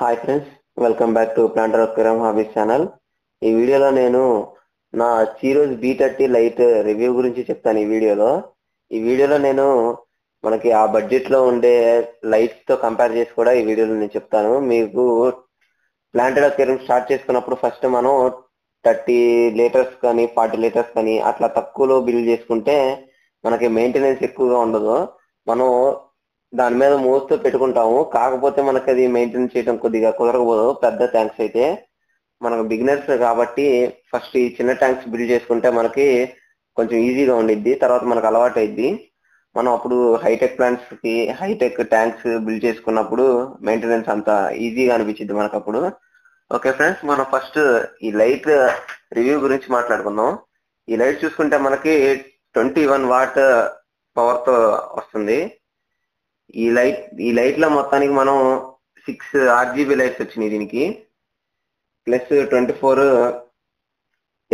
Hi friends, welcome back to planter of కిరమ్ hobbies channel. ఈ వీడియోలో నేను నా చీరోజ్ B30 లైట్ రివ్యూ గురించి చెప్తాను. ఈ వీడియోలో నేను మనకి ఆ బడ్జెట్ లో ఉండే లైట్స్ తో కంపేర్ చేసి కూడా ఈ వీడియోలో నేను చెప్తాను. మీకు ప్లాంటర్ ఆఫ్ కిరమ్ స్టార్ట్ చేసుకున్నప్పుడు ఫస్ట్ మనం 30 లీటర్స్ కానీ 40 లీటర్స్ కానీ అట్లా తక్కువలో బిల్డ్ చేసుకుంటే మనకి మెయింటెనెన్స్ ఎక్కువగా ఉండదు. మనం దాని మీద మోస్తూ పెట్టుకుంటాము. కాకపోతే మనకి అది మెయింటైన్ చేయడం కొద్దిగా కుదరకపోదు. పెద్ద ట్యాంక్స్ అయితే మనకు బిగినర్స్ కాబట్టి ఫస్ట్ ఈ చిన్న ట్యాంక్స్ బిల్డ్ చేసుకుంటే మనకి కొంచెం ఈజీగా ఉండిద్ది. తర్వాత మనకు అలవాటు అయింది. మనం అప్పుడు హైటెక్ ప్లాంట్స్ కి హైటెక్ ట్యాంక్స్ బిల్డ్ చేసుకున్నప్పుడు మెయింటెనెన్స్ అంత ఈజీగా అనిపించింది మనకు అప్పుడు. ఓకే ఫ్రెండ్స్, మనం ఫస్ట్ ఈ లైట్ రివ్యూ గురించి మాట్లాడుకుందాం. ఈ లైట్ చూసుకుంటే మనకి 21 వాట్ పవర్ తో వస్తుంది. ఈ లైట్ లో మొత్తానికి మనం 6 RGB లైట్స్ వచ్చినాయి. దీనికి ప్లస్ 24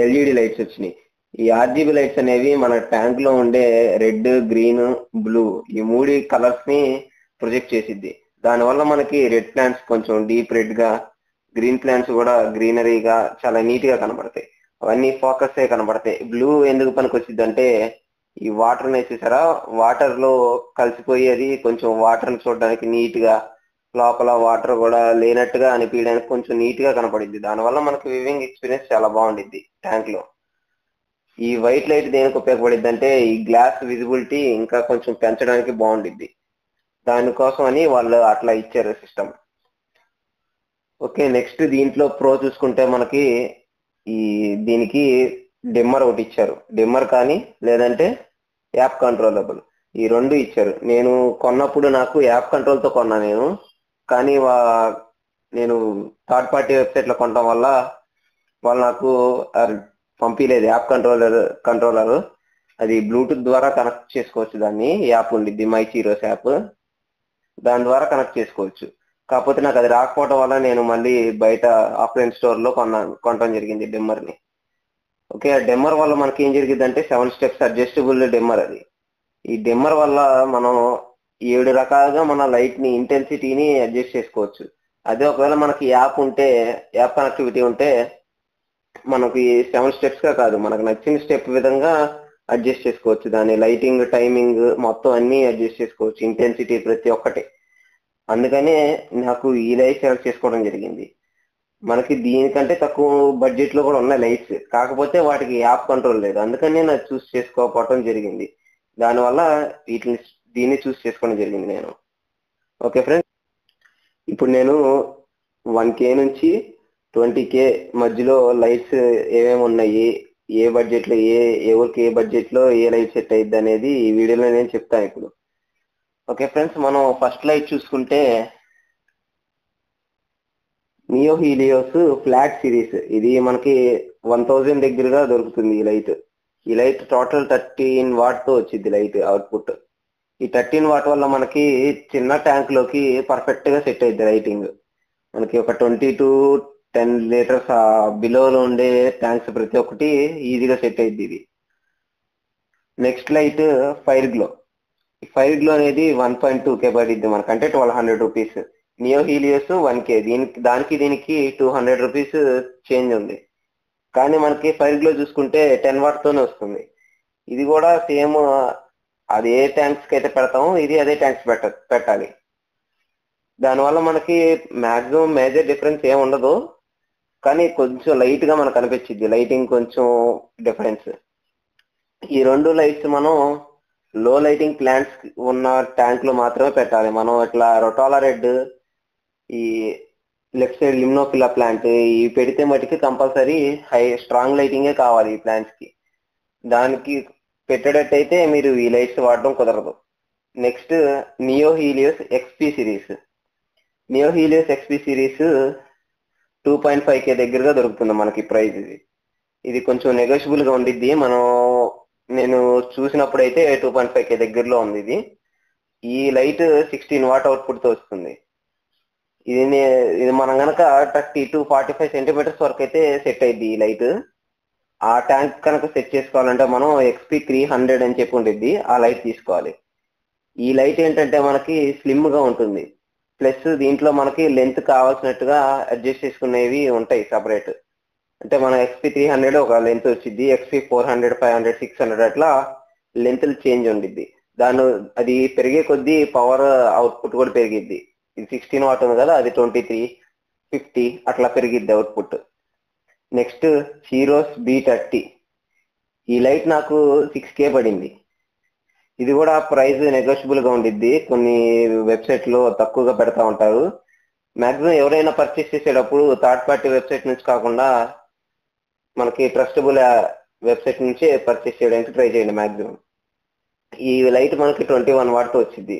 LED లైట్స్ వచ్చినాయి. ఈ RGB లైట్స్ అనేవి మన ట్యాంక్ లో ఉండే రెడ్, గ్రీన్, బ్లూ ఈ మూడు కలర్స్ ని ప్రొజెక్ట్ చేసిద్ది. దానివల్ల మనకి రెడ్ ప్లాంట్స్ కొంచెం డీప్ రెడ్ గా, గ్రీన్ ప్లాంట్స్ కూడా గ్రీనరీగా చాలా నీట్ గా కనబడతాయి. అవన్నీ ఫోకస్ కనబడతాయి. బ్లూ ఎందుకు పనికి వచ్చింది అంటే ఈ వాటర్ వేసేసారా, వాటర్ లో కలిసిపోయి అది కొంచెం వాటర్ చూడడానికి నీట్ గా, లోపల వాటర్ కూడా లేనట్టుగా అనిపించడానికి కొంచెం నీట్ గా కనపడిద్ది. దానివల్ల మనకి వివింగ్ ఎక్స్పీరియన్స్ చాలా బాగుండిద్ది ట్యాంక్ లో. ఈ వైట్ లైట్ దేనికి ఉపయోగపడిద్ది అంటే ఈ గ్లాస్ విజిబిలిటీ ఇంకా కొంచెం పెంచడానికి బాగుండిద్ది. దానికోసం అని వాళ్ళు అట్లా ఇచ్చారు సిస్టమ్. ఓకే, నెక్స్ట్ దీంట్లో ప్రో చూసుకుంటే మనకి దీనికి డిమ్మర్ ఒకటి ఇచ్చారు. డిమ్మర్ కానీ లేదంటే యాప్ కంట్రోలబుల్, ఈ రెండు ఇచ్చారు. నేను కొన్నప్పుడు నాకు యాప్ కంట్రోల్ తో కొన్నా నేను. కానీ నేను థర్డ్ పార్టీ వెబ్సైట్ లో కొనడం వల్ల వాళ్ళు నాకు పంపించలేదు యాప్ కంట్రోలర్. అది బ్లూటూత్ ద్వారా కనెక్ట్ చేసుకోవచ్చు. దాన్ని యాప్ ఉండిద్ది, మై చీరోస్ యాప్, దాని ద్వారా కనెక్ట్ చేసుకోవచ్చు. కాకపోతే నాకు అది రాకపోవడం వల్ల నేను మళ్ళీ బయట ఆఫ్లైన్ స్టోర్ లో కొనడం జరిగింది డిమ్మర్ ని. ఓకే, ఆ డిమ్మర్ వల్ల మనకి ఏం జరిగింది అంటే 7 స్టెప్స్ అడ్జస్టబుల్ డిమ్మర్ అది. ఈ డిమ్మర్ వల్ల మనం 7 రకాలుగా మన లైట్ ని ఇంటెన్సిటీని అడ్జస్ట్ చేసుకోవచ్చు. అదే ఒకవేళ మనకి యాప్ కనెక్టివిటీ ఉంటే మనకి 7 స్టెప్స్ గా కాదు, మనకు నచ్చిన స్టెప్ విధంగా అడ్జస్ట్ చేసుకోవచ్చు. దాని లైటింగ్, టైమింగ్ మొత్తం అన్ని అడ్జస్ట్ చేసుకోవచ్చు, ఇంటెన్సిటీ ప్రతి ఒక్కటి. అందుకనే నాకు ఈ లైట్ సెలెక్ట్ చేసుకోవడం జరిగింది. మనకి దీనికంటే తక్కువ బడ్జెట్ లో కూడా ఉన్నాయి లైట్స్, కాకపోతే వాటికి యాప్ కంట్రోల్ లేదు. అందుకని నేను అది చూస్ చేసుకోకపోవడం జరిగింది. దానివల్ల దీన్ని చూస్ చేసుకోవడం జరిగింది నేను. ఓకే ఫ్రెండ్స్, ఇప్పుడు నేను 1K నుంచి 20K మధ్యలో లైట్స్ ఏమేమి ఉన్నాయి, ఏ బడ్జెట్ లో ఎవరికి ఏ బడ్జెట్ లో ఏ లైట్ సెట్ అయ్యిద్ది అనేది ఈ వీడియోలో నేను చెప్తాను ఇప్పుడు. ఓకే ఫ్రెండ్స్, మనం ఫస్ట్ లైట్ చూసుకుంటే నియో హీలియోస్ ఫ్లాట్ సిరీస్. ఇది మనకి 1000 దగ్గరగా దొరుకుతుంది ఈ లైట్ టోటల్ 13 వాట్ తో వచ్చింది లైట్ అవుట్పుట్. ఈ 13 వాట్ వల్ల మనకి చిన్న ట్యాంక్ లోకి పర్ఫెక్ట్ గా సెట్ అయింది లైటింగ్. మనకి ఒక 20 to 10 లీటర్స్ బిలోలో ఉండే ట్యాంక్స్ ప్రతి ఒక్కటి ఈజీగా సెట్ అయింది ఇది. Next light fire glow. Fire glow అనేది 1.2K పడిద్ది మనకంటే 1200 రూపీస్. నియో హీలియోస్ 1K, దీనికి 200 రూపీస్ చేంజ్ ఉంది. కానీ మనకి ఫైర్ గ్లో చూసుకుంటే 10 వాట్ తోనే వస్తుంది. ఇది కూడా సేమ్, అది ఏ ట్యాంక్స్ కి అయితే పెడతామో ఇది అదే ట్యాంక్స్ పెట్టాలి. దానివల్ల మనకి మాక్సిమం మేజర్ డిఫరెన్స్ ఏమి ఉండదు, కానీ కొంచెం లైట్ గా మనకు అనిపించింది లైటింగ్ కొంచెం డిఫరెన్స్. ఈ రెండు లైట్స్ మనం లో లైటింగ్ ప్లాంట్స్ ఉన్న ట్యాంక్ లో మాత్రమే పెట్టాలి. మనం ఇట్లా రొటాలా రెడ్, ఈ లెఫ్ట్ సైడ్ లిమ్నోఫిలా ప్లాంట్ ఇవి పెడితే మటుకి కంపల్సరీ స్ట్రాంగ్ లైటింగే కావాలి ఈ ప్లాంట్స్ కి. దానికి పెట్టేటట్టయితే మీరు ఈ లైట్స్ వాడడం కుదరదు. Next neo Helios XP series. Neo Helios XP series 2.5K దగ్గరగా దొరుకుతుంది మనకి ప్రైస్. ఇది కొంచెం నెగోషియబుల్ గా ఉండిద్ది. నేను చూసినప్పుడు అయితే 2.5K దగ్గరలో ఉంది ఇది. ఈ లైట్ 16 వాట్ అవుట్పుట్ తో వస్తుంది. ఇది మనం గనక 30 to 45 సెంటీమీటర్స్ వరకు అయితే సెట్ అయింది ఈ లైట్. ఆ ట్యాంక్ కనుక సెట్ చేసుకోవాలంటే మనం XP300 అని చెప్పి ఉంటుంది, ఆ లైట్ తీసుకోవాలి. ఈ లైట్ ఏంటంటే మనకి స్లిమ్ గా ఉంటుంది. ప్లస్ దీంట్లో మనకి లెంత్ కావాల్సినట్టుగా అడ్జస్ట్ చేసుకునేవి ఉంటాయి సపరేట్. అంటే మన XP300 ఒక లెంత్ వచ్చింది, XP400, 500, 600 అట్లా లెంత్లు చేంజ్ ఉండిద్ది. అది పెరిగే కొద్దీ పవర్ అవుట్పుట్ కూడా పెరిగిద్ది. ఇది 16 వాట్ ఉంది కదా, అది 23, 50 అట్లా పెరిగిద్ది అవుట్పుట్. నెక్స్ట్ హీరోస్ B30, ఈ లైట్ నాకు 6K పడింది. ఇది కూడా ప్రైస్ నెగోషియబుల్ గా ఉండిద్ది, కొన్ని వెబ్సైట్ లో తక్కువగా పెడతా ఉంటారు. మాక్సిమం ఎవరైనా పర్చేస్ చేసేటప్పుడు థర్డ్ పార్టీ వెబ్సైట్ నుంచి కాకుండా మనకి ట్రస్టబుల్ వెబ్సైట్ నుంచి పర్చేస్ చేయడానికి ట్రై చేయండి మాక్సిమం. ఈ లైట్ మనకి 21 వాట్ వచ్చింది.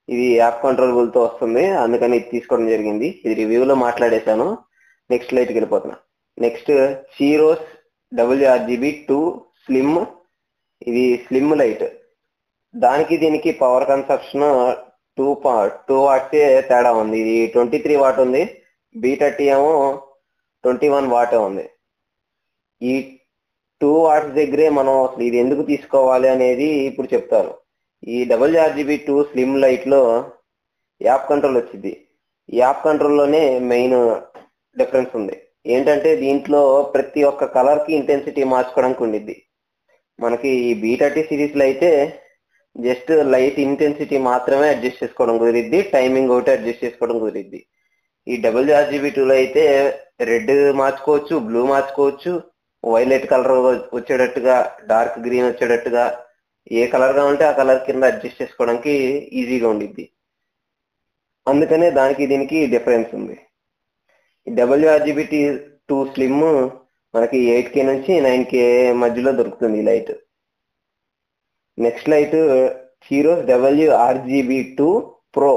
ఇది యాప్ కంట్రోలబుల్ తో వస్తుంది, అందుకని ఇది తీసుకోవడం జరిగింది. ఇది రివ్యూలో మాట్లాడేశాను. నెక్స్ట్ లైట్కి వెళ్ళిపోతున్నా. Next heroes WRGB2 slim. ఇది స్లిమ్ లైట్. దానికి దీనికి పవర్ కన్సప్షన్ 2 వాట్సే తేడా ఉంది. ఇది 23 వాట్ ఉంది, B30 ఏమో 21 వాట్ ఉంది. ఈ 2 వాట్స్ దగ్గరే మనం అసలు ఇది ఎందుకు తీసుకోవాలి అనేది ఇప్పుడు చెప్తాను. ఈ WRGB2 స్లిమ్ లైట్ లో యాప్ కంట్రోల్ వచ్చింది. ఈ యాప్ కంట్రోల్లోనే మెయిన్ డిఫరెన్స్ ఉంది. ఏంటంటే దీంట్లో ప్రతి ఒక్క కలర్ కి ఇంటెన్సిటీ మార్చుకోవడానికి ఉండిద్ది. మనకి ఈ B30 సిరీస్ లో అయితే జస్ట్ లైట్ ఇంటెన్సిటీ మాత్రమే అడ్జస్ట్ చేసుకోవడం కుదిరిద్ది, టైమింగ్ ఒకటి అడ్జస్ట్ చేసుకోవడం కుదిరిద్ది. ఈ WRGB2 లో అయితే రెడ్ మార్చుకోవచ్చు, బ్లూ మార్చుకోవచ్చు, వైలెట్ కలర్ వచ్చేటట్టుగా, డార్క్ గ్రీన్ వచ్చేటట్టుగా, ఏ కలర్ గా ఉంటే ఆ కలర్ కింద అడ్జస్ట్ చేసుకోవడానికి ఈజీగా ఉండిద్ది. అందుకనే దానికి దీనికి డిఫరెన్స్ ఉంది. ఈ WRGB2 స్లిమ్ మనకి 8K నుంచి 9K మధ్యలో దొరుకుతుంది ఈ light. Next light heroes WRGB2 Pro.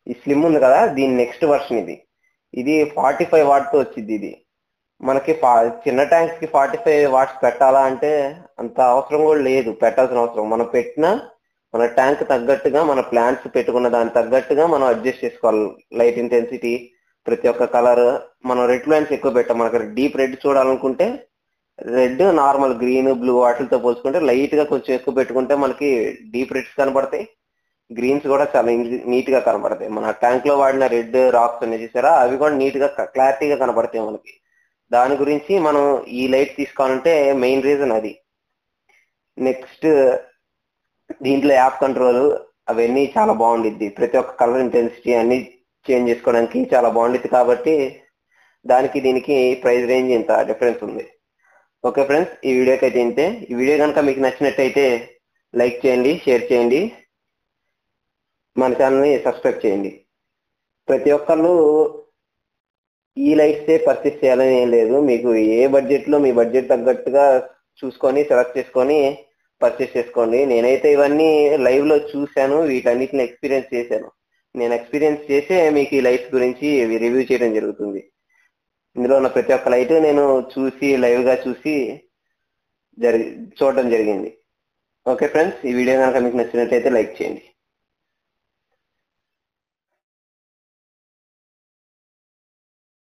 ఈ స్లిమ్ ఉంది కదా, దీని నెక్స్ట్ వర్షన్ ఇది 45 వాట్తో వచ్చింది. ఇది మనకి చిన్న ట్యాంక్స్ కి 45 వాట్స్ పెట్టాలా అంటే అంత అవసరం కూడా లేదు, పెట్టాల్సిన అవసరం. మనం పెట్టినా మన ట్యాంక్ తగ్గట్టుగా, మన ప్లాంట్స్ పెట్టుకున్న దానికి తగ్గట్టుగా మనం అడ్జస్ట్ చేసుకోవాలి. లైట్ ఇంటెన్సిటీ, ప్రతి ఒక్క కలర్. మనం రెడ్ లైన్స్ ఎక్కువ పెట్టాం. మనకి డీప్ రెడ్ చూడాలనుకుంటే రెడ్, నార్మల్ గ్రీన్, బ్లూ వాటితో పోల్చుకుంటే లైట్ గా కొంచెం ఎక్కువ పెట్టుకుంటే మనకి డీప్ రెడ్స్ కనబడతాయి, గ్రీన్స్ కూడా చాలా నీట్ గా కనబడతాయి. మన ట్యాంక్ లో వాడిన రెడ్ రాక్స్ అనేది చూసారా, అవి కూడా నీట్ గా క్లారిటీగా కనబడతాయి మనకి. దాని గురించి మనం ఈ లైట్ తీసుకోవాలంటే మెయిన్ రీజన్ అది. నెక్స్ట్ దీంట్లో యాప్ కంట్రోల్ అవన్నీ చాలా బాగుండిద్ది. ప్రతి ఒక్క కలర్ ఇంటెన్సిటీ అన్ని చేంజ్ చేసుకోవడానికి చాలా బాగుండిద్ది. కాబట్టి దానికి దీనికి ప్రైస్ రేంజ్ ఇంత డిఫరెన్స్ ఉంది. ఓకే ఫ్రెండ్స్, ఈ వీడియోకి అయితే ఇంతే. ఈ వీడియో కనుక మీకు నచ్చినట్టయితే లైక్ చేయండి, షేర్ చేయండి, మన ఛానల్ని సబ్స్క్రైబ్ చేయండి. ప్రతి ఒక్కళ్ళు ఈ లైట్సే పర్చేస్ చేయాలని ఏం లేదు. మీకు ఏ బడ్జెట్లో మీ బడ్జెట్ తగ్గట్టుగా చూసుకొని సెలెక్ట్ చేసుకొని పర్చేస్ చేసుకోండి. నేనైతే ఇవన్నీ లైవ్ లో చూశాను, వీటన్నిటిని ఎక్స్పీరియన్స్ చేశాను. నేను ఎక్స్పీరియన్స్ చేసే మీకు ఈ లైట్స్ గురించి రివ్యూ చేయడం జరుగుతుంది. ఇందులో ఉన్న ప్రతి ఒక్క లైట్ నేను చూసి లైవ్ గా చూసి చూడడం జరిగింది. ఓకే ఫ్రెండ్స్, ఈ వీడియో కనుక మీకు నచ్చినట్లయితే లైక్ చేయండి.